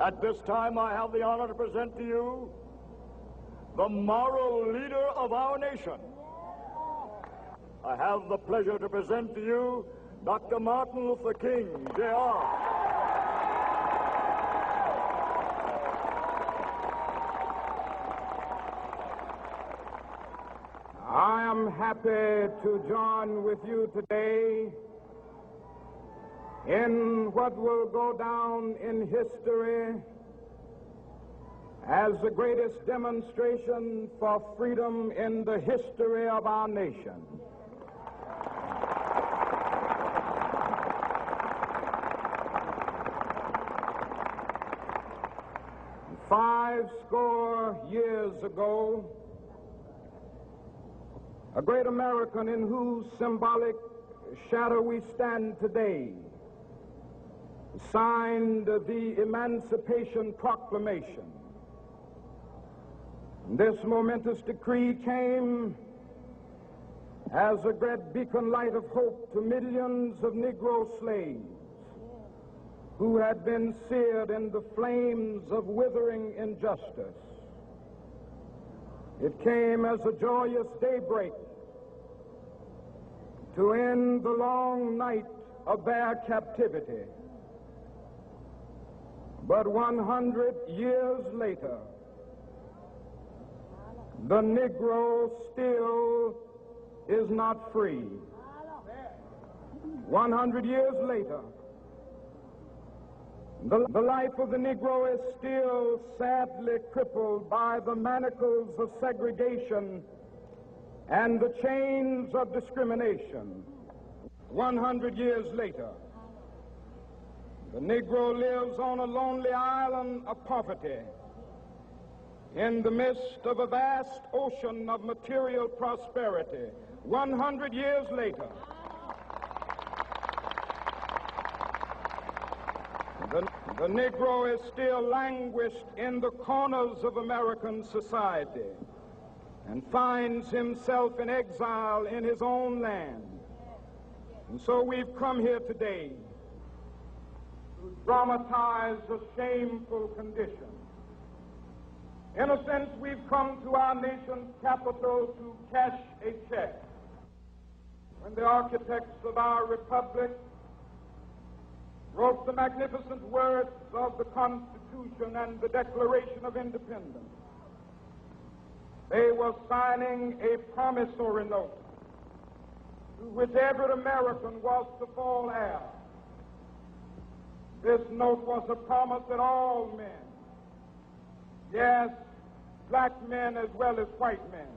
At this time, I have the honor to present to you the moral leader of our nation. I have the pleasure to present to you Dr. Martin Luther King, Jr. I am happy to join with you today in what will go down in history as the greatest demonstration for freedom in the history of our nation. Five score years ago, a great American in whose symbolic shadow we stand today signed the Emancipation Proclamation. This momentous decree came as a great beacon light of hope to millions of Negro slaves who had been seared in the flames of withering injustice. It came as a joyous daybreak to end the long night of their captivity. But 100 years later, the Negro still is not free. 100 years later, the life of the Negro is still sadly crippled by the manacles of segregation and the chains of discrimination. 100 years later, the Negro lives on a lonely island of poverty in the midst of a vast ocean of material prosperity. 100 years later, the Negro is still languished in the corners of American society and finds himself in exile in his own land. And so we've come here today to dramatize a shameful condition. In a sense, we've come to our nation's capital to cash a check. When the architects of our republic wrote the magnificent words of the Constitution and the Declaration of Independence, they were signing a promissory note to which every American was to fall heir. This note was a promise that all men, yes, black men as well as white men,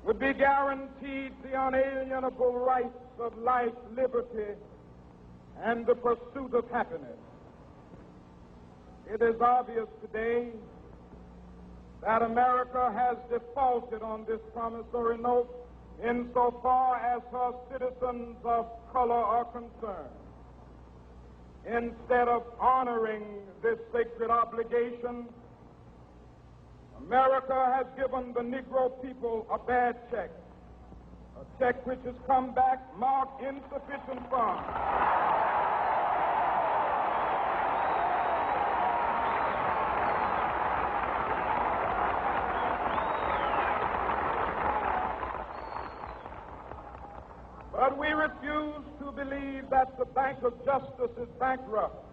would be guaranteed the unalienable rights of life, liberty, and the pursuit of happiness. It is obvious today that America has defaulted on this promissory note insofar as her citizens of color are concerned. Instead of honoring this sacred obligation, America has given the Negro people a bad check, a check which has come back marked insufficient funds. But we refuse to believe that the Bank of Justice is bankrupt.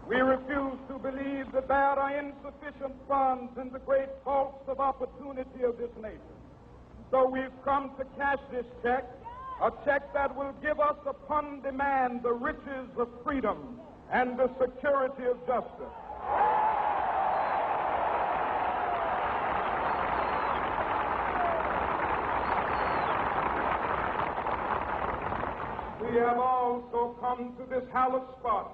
We refuse to believe that there are insufficient funds in the great vaults of opportunity of this nation. So we've come to cash this check, a check that will give us upon demand the riches of freedom and the security of justice. We have also come to this hallowed spot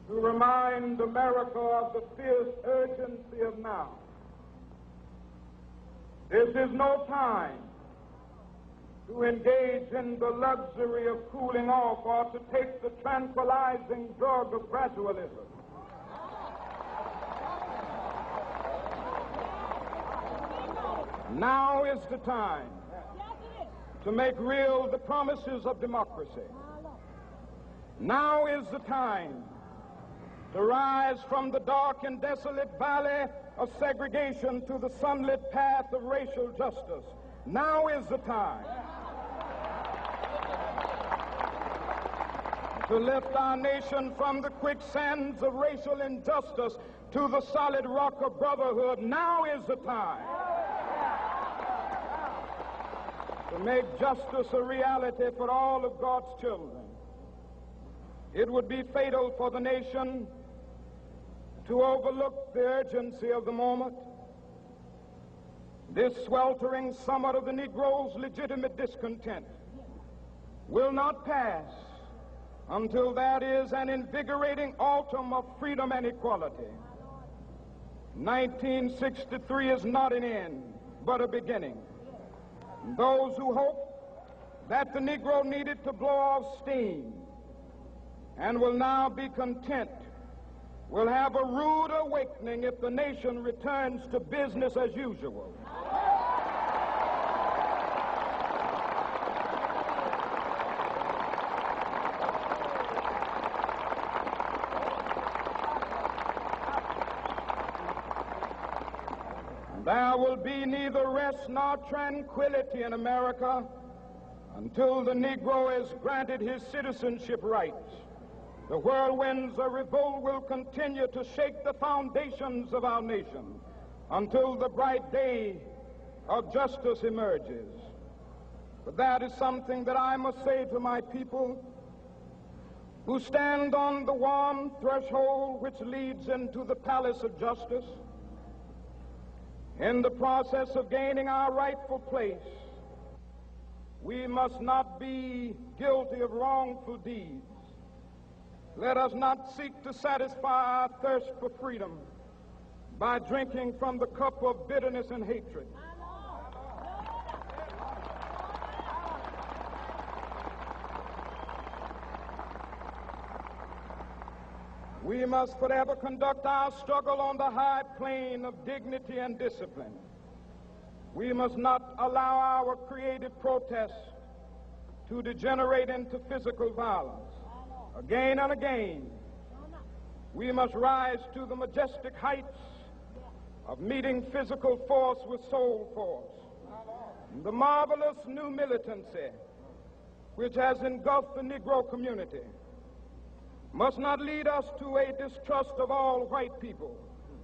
to remind America of the fierce urgency of now. This is no time to engage in the luxury of cooling off or to take the tranquilizing drug of gradualism. Now is the time to make real the promises of democracy. Now is the time to rise from the dark and desolate valley of segregation to the sunlit path of racial justice. Now is the time to lift our nation from the quicksands of racial injustice to the solid rock of brotherhood. Now is the time to make justice a reality for all of God's children. It would be fatal for the nation to overlook the urgency of the moment. This sweltering summit of the Negro's legitimate discontent will not pass until that is an invigorating autumn of freedom and equality. 1963 is not an end, but a beginning. Those who hope that the Negro needed to blow off steam and will now be content will have a rude awakening if the nation returns to business as usual. There will be neither rest nor tranquility in America until the Negro is granted his citizenship rights. The whirlwinds of revolt will continue to shake the foundations of our nation until the bright day of justice emerges. But that is something that I must say to my people who stand on the warm threshold which leads into the palace of justice. In the process of gaining our rightful place, we must not be guilty of wrongful deeds. Let us not seek to satisfy our thirst for freedom by drinking from the cup of bitterness and hatred. We must forever conduct our struggle on the high plane of dignity and discipline. We must not allow our creative protests to degenerate into physical violence. Again and again, we must rise to the majestic heights of meeting physical force with soul force. The marvelous new militancy which has engulfed the Negro community must not lead us to a distrust of all white people.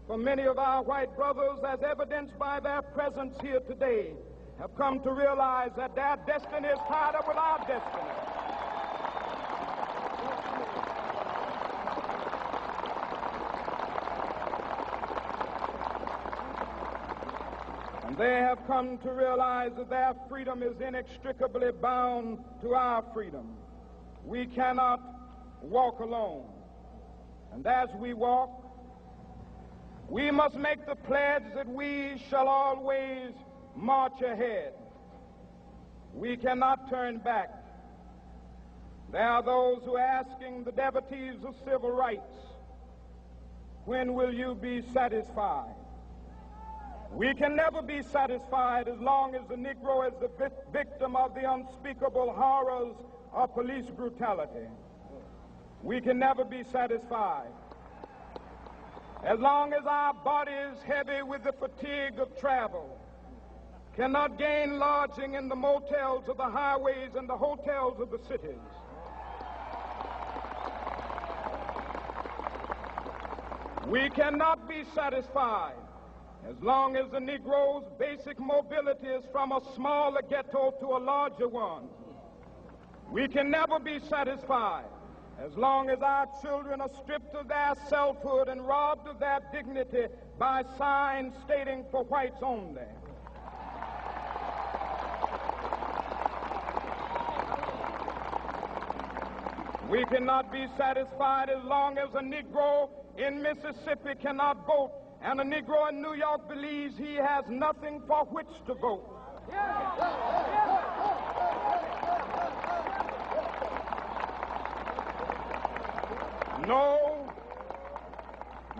For many of our white brothers, as evidenced by their presence here today, have come to realize that their destiny is tied up with our destiny. And they have come to realize that their freedom is inextricably bound to our freedom. We cannot walk alone. And as we walk, we must make the pledge that we shall always march ahead. We cannot turn back. There are those who are asking the devotees of civil rights, when will you be satisfied? We can never be satisfied as long as the Negro is the victim of the unspeakable horrors of police brutality. We can never be satisfied as long as our bodies, heavy with the fatigue of travel, cannot gain lodging in the motels of the highways and the hotels of the cities. We cannot be satisfied as long as the Negro's basic mobility is from a smaller ghetto to a larger one. We can never be satisfied as long as our children are stripped of their selfhood and robbed of their dignity by signs stating for whites only. We cannot be satisfied as long as a Negro in Mississippi cannot vote and a Negro in New York believes he has nothing for which to vote.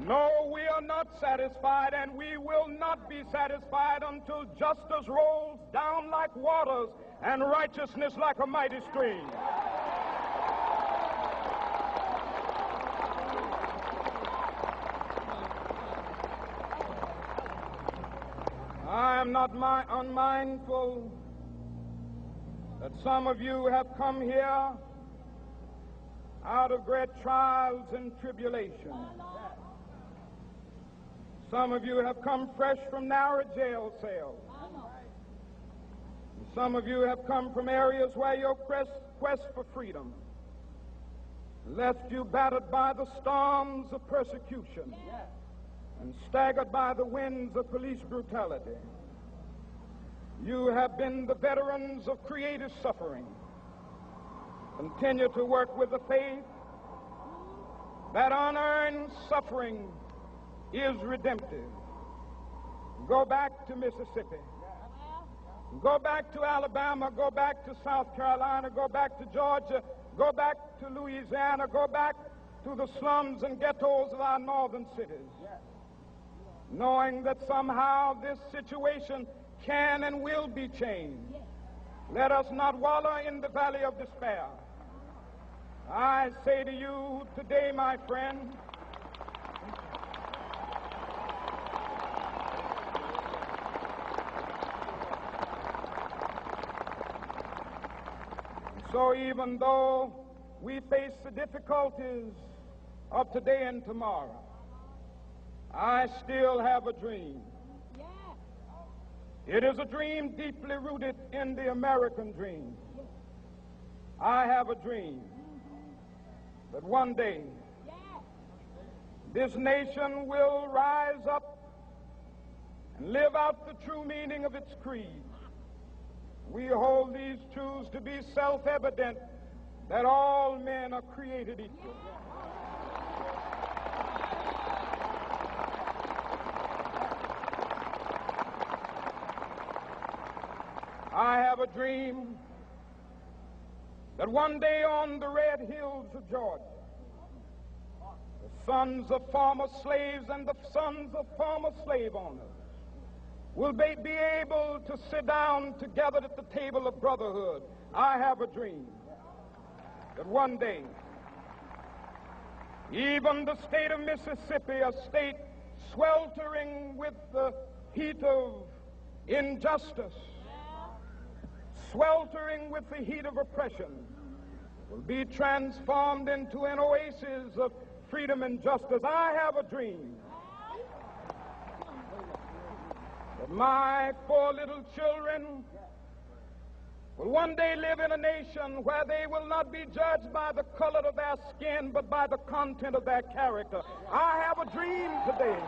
No, we are not satisfied, and we will not be satisfied until justice rolls down like waters and righteousness like a mighty stream. not unmindful that some of you have come here out of great trials and tribulations. Some of you have come fresh from narrow jail cells. Some of you have come from areas where your quest for freedom left you battered by the storms of persecution and staggered by the winds of police brutality. You have been the veterans of creative suffering. Continue to work with the faith that unearned suffering is redemptive. Go back to Mississippi. Go back to Alabama. Go back to South Carolina. Go back to Georgia. Go back to Louisiana. Go back to the slums and ghettos of our northern cities. Knowing that somehow this situation can and will be changed. Let us not wallow in the valley of despair. I say to you today, my friend, so even though we face the difficulties of today and tomorrow, I still have a dream. It is a dream deeply rooted in the American dream. I have a dream that one day this nation will rise up and live out the true meaning of its creed. We hold these truths to be self-evident, that all men are created equal. I have a dream that one day on the red hills of Georgia, the sons of former slaves and the sons of former slave owners will be able to sit down together at the table of brotherhood. I have a dream that one day, even the state of Mississippi, a state sweltering with the heat of injustice, sweltering with the heat of oppression, will be transformed into an oasis of freedom and justice. I have a dream that my 4 little children will one day live in a nation where they will not be judged by the color of their skin, but by the content of their character. I have a dream today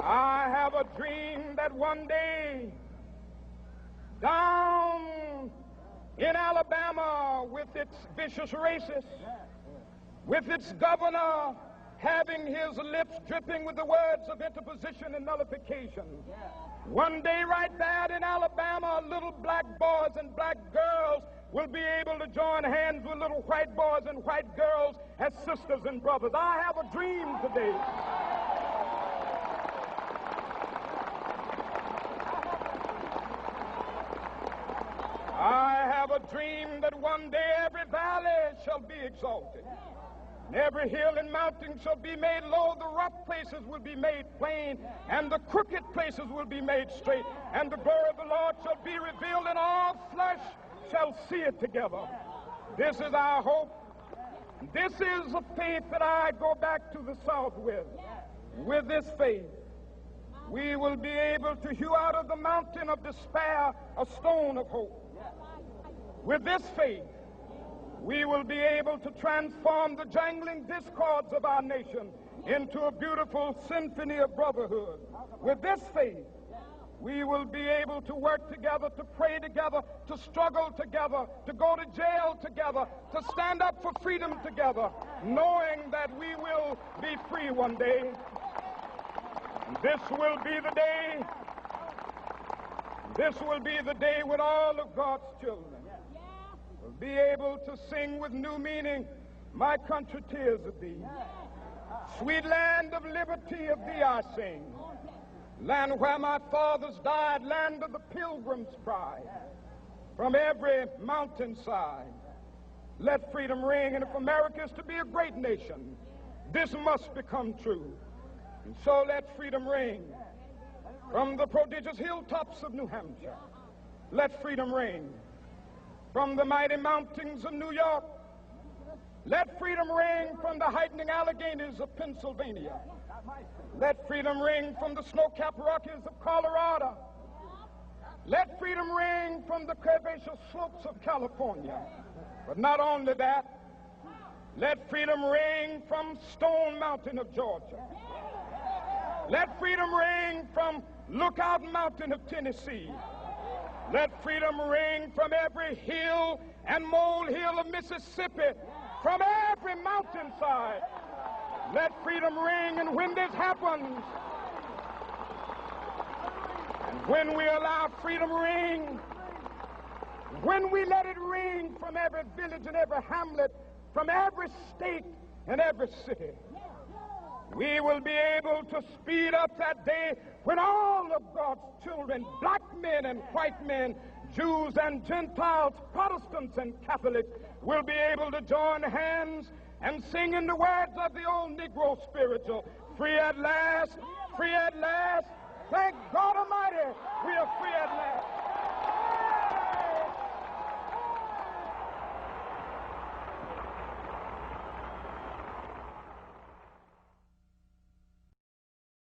I have a dream that one day down in Alabama, with its vicious racists, with its governor having his lips dripping with the words of interposition and nullification, one day right there in Alabama, little black boys and black girls will be able to join hands with little white boys and white girls as sisters and brothers. I have a dream today. I have a dream that one day every valley shall be exalted, and every hill and mountain shall be made low. The rough places will be made plain, and the crooked places will be made straight, and the glory of the Lord shall be revealed, and all flesh shall see it together. This is our hope. This is a faith that I go back to the South with. With this faith, we will be able to hew out of the mountain of despair a stone of hope. With this faith, we will be able to transform the jangling discords of our nation into a beautiful symphony of brotherhood. With this faith, we will be able to work together, to pray together, to struggle together, to go to jail together, to stand up for freedom together, knowing that we will be free one day. This will be the day. This will be the day when all of God's children will be able to sing with new meaning, "My country, tears of thee. Sweet land of liberty, of thee I sing. Land where my fathers died, land of the pilgrim's pride. From every mountainside, Let freedom ring, and if America is to be a great nation, this must become true. And so let freedom ring from the prodigious hilltops of New Hampshire. Let freedom ring from the mighty mountains of New York. Let freedom ring from the heightening Alleghenies of Pennsylvania. Let freedom ring from the snow-capped Rockies of Colorado. Let freedom ring from the curvaceous slopes of California. But not only that, let freedom ring from Stone Mountain of Georgia. Let freedom ring from Lookout Mountain of Tennessee. Let freedom ring from every hill and molehill of Mississippi, from every mountainside. Let freedom ring, and when this happens, and when we allow freedom ring, when we let it ring from every village and every hamlet, from every state and every city, we will be able to speed up that day when all of God's children, black men and white men, Jews and Gentiles, Protestants and Catholics, will be able to join hands and sing in the words of the old Negro spiritual, free at last, thank God Almighty, we are free at last.